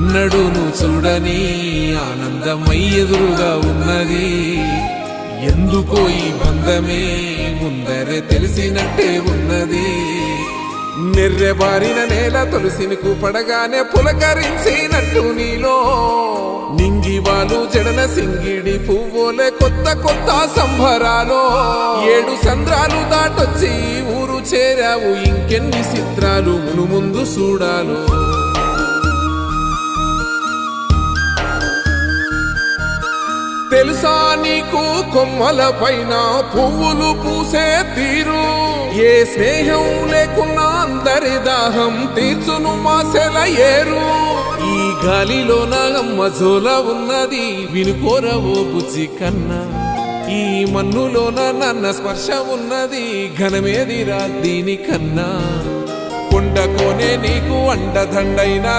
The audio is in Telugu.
ఎన్నడూను చూడని ఆనందమై ఎదురుగా ఉన్నది. ఎందుకో ఈ బంధమే ముందరే తెలిసినట్టే ఉన్నది. నెర్రెబారిన నేల తులసిని పడగానే పులకరించినట్టు నీలో నింగివాలు జడన సింగిడి పువ్వులే కొత్త కొత్త సంబరాలో. 7 సంద్రాలు దాటొచ్చి ఊరు చేరావు, ఇంకెన్ని చిత్రాలు మును ముందు చూడాలో. తెలుసా నీకు కొమ్మల పైన పువ్వులు పూసే తీరు? ఏ స్నేహం లేకున్నా అందరి దాహం తీర్చును మాసెల ఏరు. ఈ గాలిలోన అమ్మ జోల ఉన్నది, వినుకోరవో బుజ్జి కన్నా. ఈ మన్నులోన నన్న స్పర్శ ఉన్నది, ఘనమేదిరా దీనికన్నా. కొండకోనే నీకు అండదండైన